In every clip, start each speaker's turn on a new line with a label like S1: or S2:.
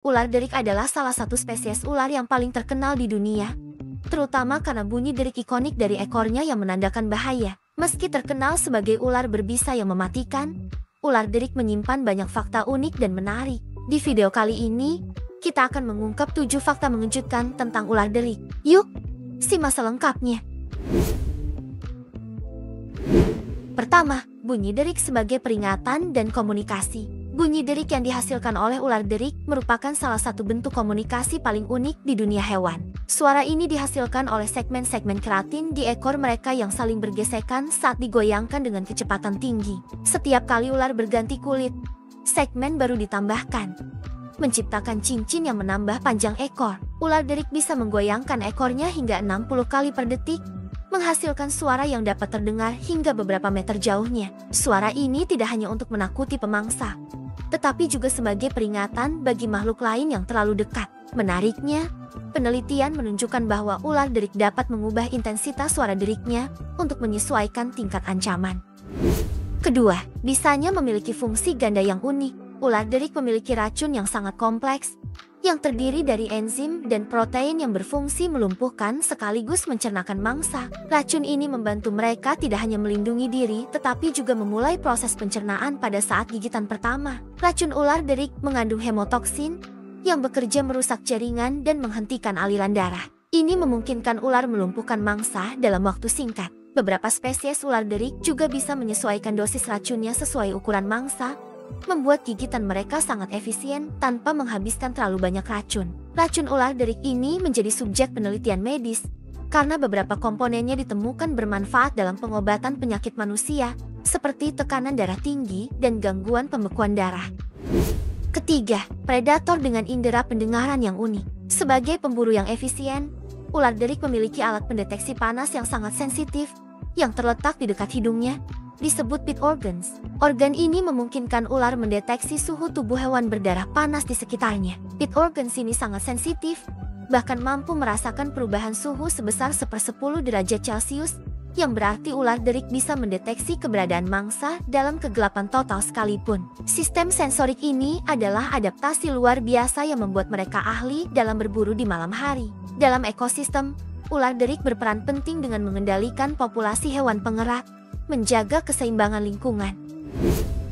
S1: Ular derik adalah salah satu spesies ular yang paling terkenal di dunia, terutama karena bunyi derik ikonik dari ekornya yang menandakan bahaya. Meski terkenal sebagai ular berbisa yang mematikan, ular derik menyimpan banyak fakta unik dan menarik. Di video kali ini, kita akan mengungkap 7 fakta mengejutkan tentang ular derik. Yuk, simak selengkapnya. Pertama, bunyi derik sebagai peringatan dan komunikasi. Bunyi derik yang dihasilkan oleh ular derik merupakan salah satu bentuk komunikasi paling unik di dunia hewan. Suara ini dihasilkan oleh segmen-segmen keratin di ekor mereka yang saling bergesekan saat digoyangkan dengan kecepatan tinggi. Setiap kali ular berganti kulit, segmen baru ditambahkan, menciptakan cincin yang menambah panjang ekor. Ular derik bisa menggoyangkan ekornya hingga 60 kali per detik, menghasilkan suara yang dapat terdengar hingga beberapa meter jauhnya. Suara ini tidak hanya untuk menakuti pemangsa, tetapi juga sebagai peringatan bagi makhluk lain yang terlalu dekat. Menariknya, penelitian menunjukkan bahwa ular derik dapat mengubah intensitas suara deriknya untuk menyesuaikan tingkat ancaman. Kedua, bisanya memiliki fungsi ganda yang unik. Ular derik memiliki racun yang sangat kompleks, yang terdiri dari enzim dan protein yang berfungsi melumpuhkan sekaligus mencernakan mangsa. Racun ini membantu mereka tidak hanya melindungi diri, tetapi juga memulai proses pencernaan pada saat gigitan pertama. Racun ular derik mengandung hemotoksin, yang bekerja merusak jaringan dan menghentikan aliran darah. Ini memungkinkan ular melumpuhkan mangsa dalam waktu singkat. Beberapa spesies ular derik juga bisa menyesuaikan dosis racunnya sesuai ukuran mangsa, membuat gigitan mereka sangat efisien tanpa menghabiskan terlalu banyak racun. Racun ular derik ini menjadi subjek penelitian medis karena beberapa komponennya ditemukan bermanfaat dalam pengobatan penyakit manusia seperti tekanan darah tinggi dan gangguan pembekuan darah. Ketiga, predator dengan indera pendengaran yang unik. Sebagai pemburu yang efisien, ular derik memiliki alat pendeteksi panas yang sangat sensitif yang terletak di dekat hidungnya, disebut pit organs. Organ ini memungkinkan ular mendeteksi suhu tubuh hewan berdarah panas di sekitarnya. Pit organs ini sangat sensitif, bahkan mampu merasakan perubahan suhu sebesar 1/10 derajat Celcius, yang berarti ular derik bisa mendeteksi keberadaan mangsa dalam kegelapan total sekalipun. Sistem sensorik ini adalah adaptasi luar biasa yang membuat mereka ahli dalam berburu di malam hari. Dalam ekosistem, ular derik berperan penting dengan mengendalikan populasi hewan pengerat, menjaga keseimbangan lingkungan.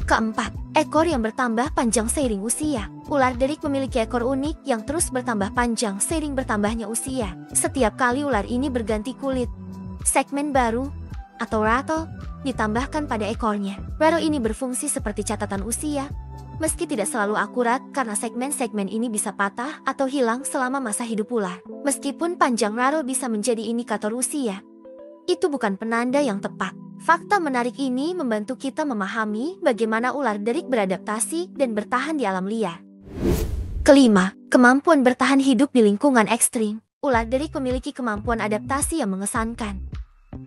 S1: Keempat, ekor yang bertambah panjang seiring usia. Ular derik memiliki ekor unik yang terus bertambah panjang seiring bertambahnya usia. Setiap kali ular ini berganti kulit, segmen baru atau rattle ditambahkan pada ekornya. Rattle ini berfungsi seperti catatan usia, meski tidak selalu akurat karena segmen-segmen ini bisa patah atau hilang selama masa hidup ular. Meskipun panjang rattle bisa menjadi indikator usia, itu bukan penanda yang tepat. Fakta menarik ini membantu kita memahami bagaimana ular derik beradaptasi dan bertahan di alam liar. Kelima, kemampuan bertahan hidup di lingkungan ekstrim. Ular derik memiliki kemampuan adaptasi yang mengesankan,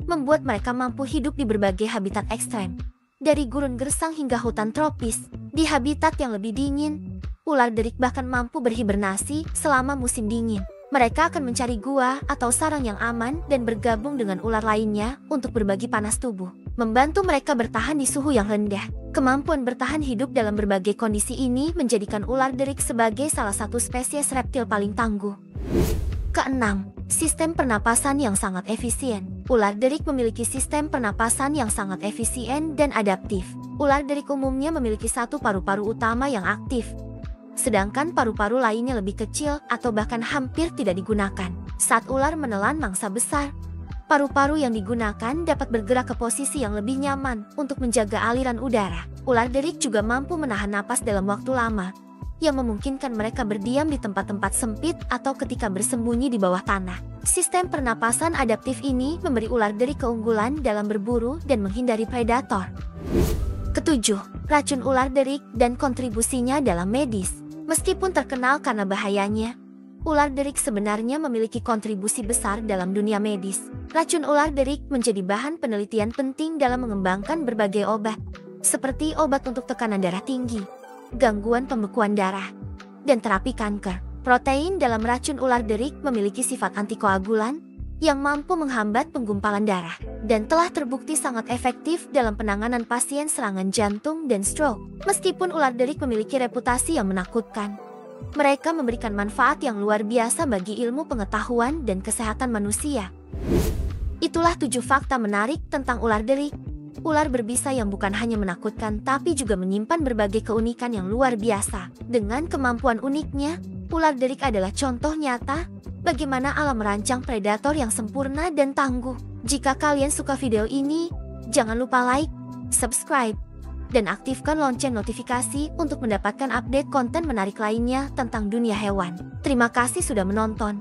S1: membuat mereka mampu hidup di berbagai habitat ekstrem. Dari gurun gersang hingga hutan tropis, di habitat yang lebih dingin, ular derik bahkan mampu berhibernasi selama musim dingin. Mereka akan mencari gua atau sarang yang aman dan bergabung dengan ular lainnya untuk berbagi panas tubuh, membantu mereka bertahan di suhu yang rendah. Kemampuan bertahan hidup dalam berbagai kondisi ini menjadikan ular derik sebagai salah satu spesies reptil paling tangguh. Keenam, sistem pernapasan yang sangat efisien. Ular derik memiliki sistem pernapasan yang sangat efisien dan adaptif. Ular derik umumnya memiliki satu paru-paru utama yang aktif, sedangkan paru-paru lainnya lebih kecil atau bahkan hampir tidak digunakan. Saat ular menelan mangsa besar, paru-paru yang digunakan dapat bergerak ke posisi yang lebih nyaman untuk menjaga aliran udara. Ular derik juga mampu menahan napas dalam waktu lama, yang memungkinkan mereka berdiam di tempat-tempat sempit atau ketika bersembunyi di bawah tanah. Sistem pernapasan adaptif ini memberi ular derik keunggulan dalam berburu dan menghindari predator. Ketujuh, racun ular derik dan kontribusinya dalam medis. Meskipun terkenal karena bahayanya, ular derik sebenarnya memiliki kontribusi besar dalam dunia medis. Racun ular derik menjadi bahan penelitian penting dalam mengembangkan berbagai obat, seperti obat untuk tekanan darah tinggi, gangguan pembekuan darah, dan terapi kanker. Protein dalam racun ular derik memiliki sifat antikoagulan yang mampu menghambat penggumpalan darah, dan telah terbukti sangat efektif dalam penanganan pasien serangan jantung dan stroke. Meskipun ular derik memiliki reputasi yang menakutkan, Mereka memberikan manfaat yang luar biasa bagi ilmu pengetahuan dan kesehatan manusia. Itulah 7 fakta menarik tentang ular derik. Ular berbisa yang bukan hanya menakutkan tapi juga menyimpan berbagai keunikan yang luar biasa. Dengan kemampuan uniknya, ular derik adalah contoh nyata bagaimana alam merancang predator yang sempurna dan tangguh. Jika kalian suka video ini, jangan lupa like, subscribe, dan aktifkan lonceng notifikasi untuk mendapatkan update konten menarik lainnya tentang dunia hewan. Terima kasih sudah menonton,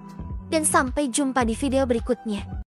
S1: dan sampai jumpa di video berikutnya.